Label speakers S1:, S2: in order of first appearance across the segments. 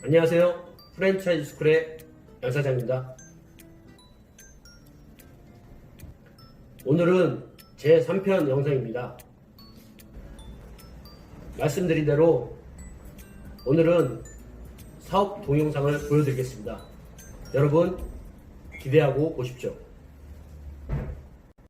S1: 안녕하세요. 프랜차이즈 스쿨의 양사장입니다. 오늘은 제 3편 영상입니다. 말씀드린 대로 오늘은 사업 동영상을 보여드리겠습니다. 여러분 기대하고 보십시오.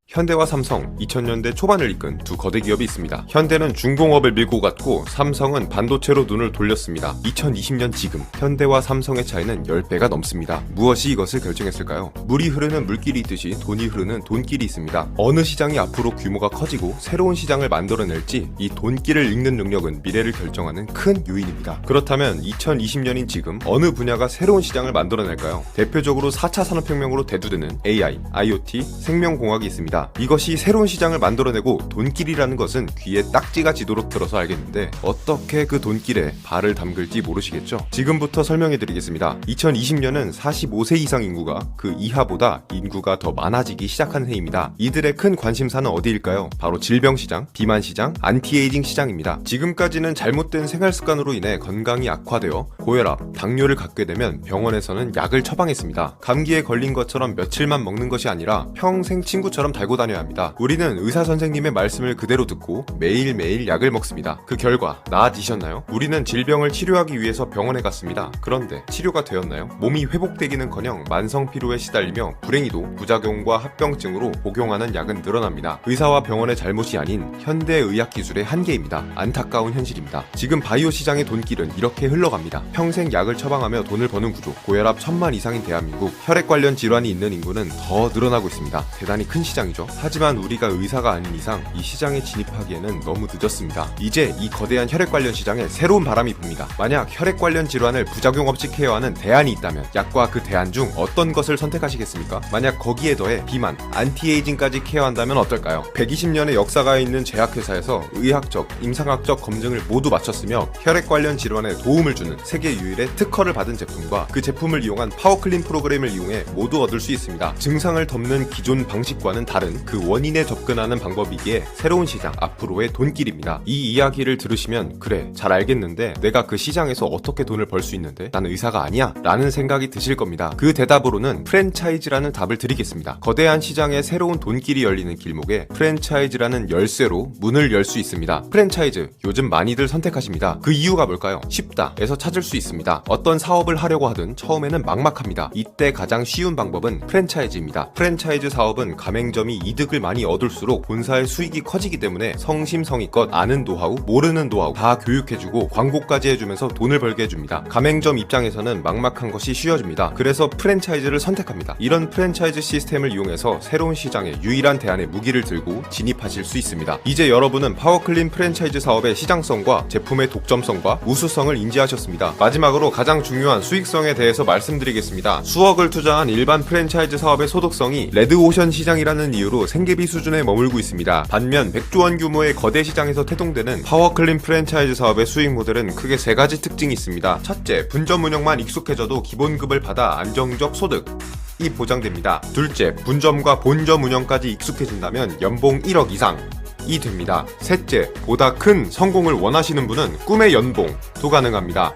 S2: 현대와 삼성, 2000년대 초반을 이끈 두 거대 기업이 있습니다. 현대는 중공업을 밀고 갔고 삼성은 반도체로 눈을 돌렸습니다. 2020년 지금 현대와 삼성의 차이는 10배가 넘습니다. 무엇이 이것을 결정했을까요? 물이 흐르는 물길이 있듯이 돈이 흐르는 돈길이 있습니다. 어느 시장이 앞으로 규모가 커지고 새로운 시장을 만들어낼지 이 돈길을 읽는 능력은 미래를 결정하는 큰 요인입니다. 그렇다면 2020년인 지금 어느 분야가 새로운 시장을 만들어낼까요? 대표적으로 4차 산업혁명으로 대두되는 AI, IoT, 생명공학이 있습니다. 이것이 새로운 시장을 만들어내고 돈길이라는 것은 귀에 딱지가 지도록 들어서 알겠는데 어떻게 그 돈길에 발을 담글지 모르시겠죠? 지금부터 설명해드리겠습니다. 2020년은 45세 이상 인구가 그 이하보다 인구가 더 많아지기 시작한 해입니다. 이들의 큰 관심사는 어디일까요? 바로 질병시장, 비만시장, 안티에이징 시장입니다. 지금까지는 잘못된 생활습관으로 인해 건강이 악화되어 고혈압, 당뇨를 갖게 되면 병원에서는 약을 처방했습니다. 감기에 걸린 것처럼 며칠만 먹는 것이 아니라 평생 친구처럼 달고 다녀야 합니다. 우리는 의사 선생님의 말씀을 그대로 듣고 매일매일 약을 먹습니다. 그 결과 나아지셨나요? 우리는 질병을 치료하기 위해서 병원에 갔습니다. 그런데 치료가 되었나요? 몸이 회복되기는커녕 만성 피로에 시달리며 불행히도 부작용과 합병증으로 복용하는 약은 늘어납니다. 의사와 병원의 잘못이 아닌 현대의학 기술의 한계입니다. 안타까운 현실입니다. 지금 바이오 시장의 돈길은 이렇게 흘러갑니다. 평생 약을 처방하며 돈을 버는 구조, 고혈압 1000만 이상인 대한민국, 혈액 관련 질환이 있는 인구는 더 늘어나고 있습니다. 대단히 큰 시장이죠. 하지만 우리가 의사가 아닌 이상 이 시장에 진입하기에는 너무 늦었습니다. 이제 이 거대한 혈액 관련 시장에 새로운 바람이 붑니다. 만약 혈액 관련 질환을 부작용 없이 케어하는 대안이 있다면 약과 그 대안 중 어떤 것을 선택하시겠습니까? 만약 거기에 더해 비만, 안티에이징까지 케어한다면 어떨까요? 120년의 역사가 있는 제약회사에서 의학적, 임상학적 검증을 모두 마쳤으며 혈액 관련 질환에 도움을 주는 세계 유일의 특허를 받은 제품과 그 제품을 이용한 파워클린 프로그램을 이용해 모두 얻을 수 있습니다. 증상을 덮는 기존 방식과는 다른 그 원인에 접근하는 방법이기에 새로운 시장, 앞으로의 돈길입니다. 이 이야기를 들으시면 그래, 잘 알겠는데 내가 그 시장에서 어떻게 돈을 벌 수 있는데 나는 의사가 아니야? 라는 생각이 드실 겁니다. 그 대답으로는 프랜차이즈라는 답을 드리겠습니다. 거대한 시장에 새로운 돈길이 열리는 길목에 프랜차이즈라는 열쇠로 문을 열 수 있습니다. 프랜차이즈, 요즘 많이들 선택하십니다. 그 이유가 뭘까요? 쉽다에서 찾을 수 있습니다. 어떤 사업을 하려고 하든 처음에는 막막합니다. 이때 가장 쉬운 방법은 프랜차이즈입니다. 프랜차이즈 사업은 가맹점이 이득을 많이 얻을수록 본사의 수익이 커지기 때문에 성심성의껏 아는 노하우, 모르는 노하우 다 교육해주고 광고까지 해주면서 돈을 벌게 해줍니다. 가맹점 입장에서는 막막한 것이 쉬워집니다. 그래서 프랜차이즈를 선택합니다. 이런 프랜차이즈 시스템을 이용해서 새로운 시장에 유일한 대안의 무기를 들고 진입하실 수 있습니다. 이제 여러분은 파워클린 프랜차이즈 사업의 시장성과 제품의 독점성과 우수성을 인지하셨습니다. 마지막으로 가장 중요한 수익성에 대해서 말씀드리겠습니다. 수억을 투자한 일반 프랜차이즈 사업의 소득성이 레드오션 시장이라는 이유로 생계비 수준에 머물고 있습니다. 반면 100조 원 규모의 거대 시장에서 태동되는 파워클린 프랜차이즈 사업의 수익 모델은 크게 세 가지 특징이 있습니다. 첫째, 분점 운영만 익숙해져도 기본급을 받아 안정적 소득이 보장됩니다. 둘째, 분점과 본점 운영까지 익숙해진다면 연봉 1억 이상이 됩니다. 셋째, 보다 큰 성공을 원하시는 분은 꿈의 연봉도 가능합니다.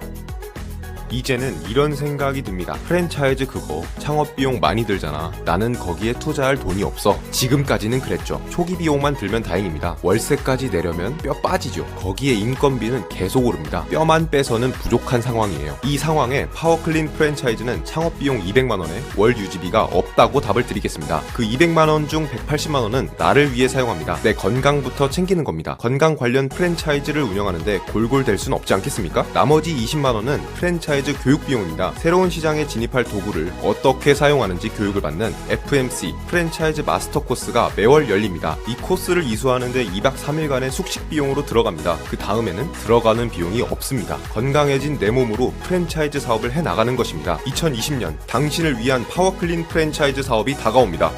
S2: 이제는 이런 생각이 듭니다. 프랜차이즈 그거 창업 비용 많이 들잖아. 나는 거기에 투자할 돈이 없어. 지금까지는 그랬죠. 초기 비용만 들면 다행입니다. 월세까지 내려면 뼈 빠지죠. 거기에 인건비는 계속 오릅니다. 뼈만 빼서는 부족한 상황이에요. 이 상황에 파워클린 프랜차이즈는 창업 비용 200만원에 월 유지비가 없다고 답을 드리겠습니다. 그 200만원 중 180만원은 나를 위해 사용합니다. 내 건강부터 챙기는 겁니다. 건강 관련 프랜차이즈를 운영하는데 골골댈 순 없지 않겠습니까? 나머지 20만원은 프랜차이즈 교육 비용입니다. 새로운 시장에 진입할 도구를 어떻게 사용하는지 교육을 받는 FMC 프랜차이즈 마스터 코스가 매월 열립니다. 이 코스를 이수하는데 2박 3일간의 숙식 비용으로 들어갑니다. 그 다음에는 들어가는 비용이 없습니다. 건강해진 내 몸으로 프랜차이즈 사업을 해나가는 것입니다. 2020년 당신을 위한 파워클린 프랜차이즈 사업이 다가옵니다.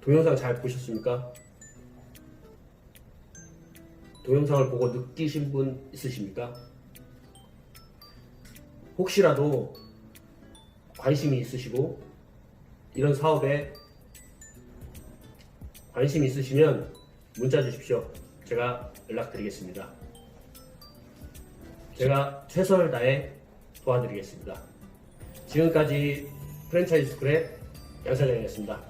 S1: 동영상 잘 보셨습니까? 동영상을 보고 느끼신 분 있으십니까? 혹시라도 관심이 있으시고 이런 사업에 관심이 있으시면 문자 주십시오. 제가 연락드리겠습니다. 제가 최선을 다해 도와드리겠습니다. 지금까지 프랜차이즈 스쿨의 양 사장이었습니다.